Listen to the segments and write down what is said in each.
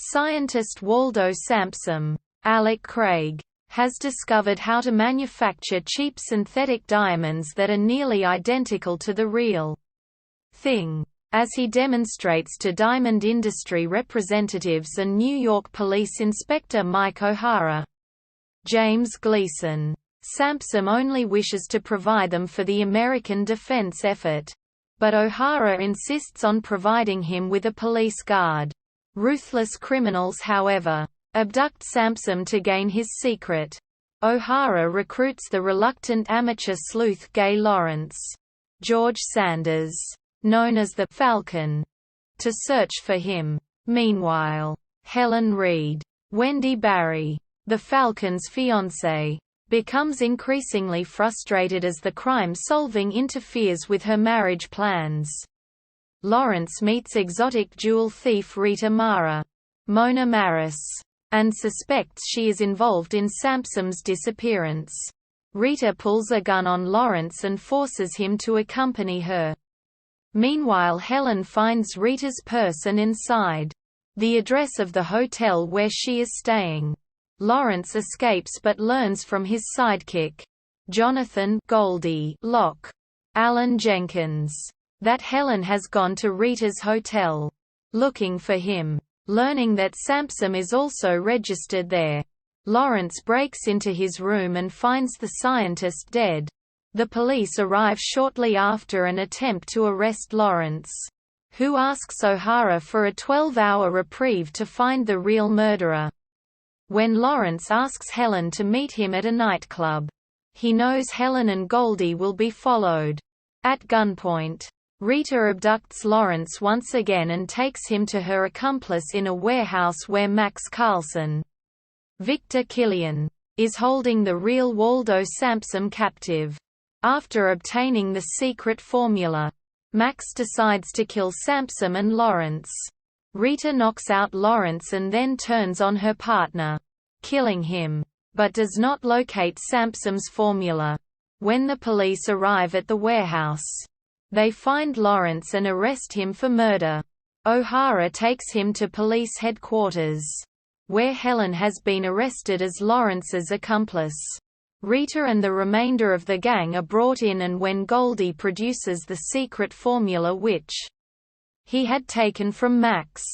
Scientist Waldo Sampson, Alec Craig, has discovered how to manufacture cheap synthetic diamonds that are nearly identical to the real thing, as he demonstrates to diamond industry representatives and New York Police Inspector Mike O'Hara. James Gleason. Sampson only wishes to provide them for the American defense effort. But O'Hara insists on providing him with a police guard. Ruthless criminals, however, abduct Sampson to gain his secret. O'Hara recruits the reluctant amateur sleuth Gay Lawrence, George Sanders, known as the Falcon, to search for him. Meanwhile, Helen Reed, Wendy Barry, the Falcon's fiancée, becomes increasingly frustrated as the crime-solving interferes with her marriage plans. Lawrence meets exotic jewel thief Rita Mara, Mona Maris, and suspects she is involved in Sampson's disappearance. Rita pulls a gun on Lawrence and forces him to accompany her. Meanwhile, Helen finds Rita's purse and inside, the address of the hotel where she is staying. Lawrence escapes but learns from his sidekick, Jonathan Goldie Locke, Alan Jenkins, that Helen has gone to Rita's hotel, looking for him. Learning that Sampson is also registered there, Lawrence breaks into his room and finds the scientist dead. The police arrive shortly after and attempt to arrest Lawrence, who asks O'Hara for a 12-hour reprieve to find the real murderer. When Lawrence asks Helen to meet him at a nightclub, he knows Helen and Goldie will be followed. At gunpoint, Rita abducts Lawrence once again and takes him to her accomplice in a warehouse where Max Carlson, Victor Killian, is holding the real Waldo Sampson captive. After obtaining the secret formula, Max decides to kill Sampson and Lawrence. Rita knocks out Lawrence and then turns on her partner, killing him, but does not locate Sampson's formula. When the police arrive at the warehouse, they find Lawrence and arrest him for murder. O'Hara takes him to police headquarters, where Helen has been arrested as Lawrence's accomplice. Rita and the remainder of the gang are brought in, and when Goldie produces the secret formula which he had taken from Max,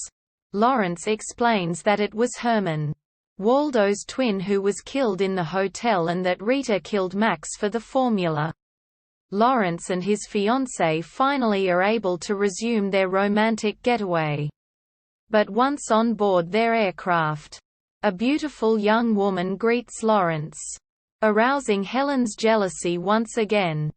Lawrence explains that it was Herman, Waldo's twin, who was killed in the hotel and that Rita killed Max for the formula. Lawrence and his fiancée finally are able to resume their romantic getaway. But once on board their aircraft, a beautiful young woman greets Lawrence, arousing Helen's jealousy once again.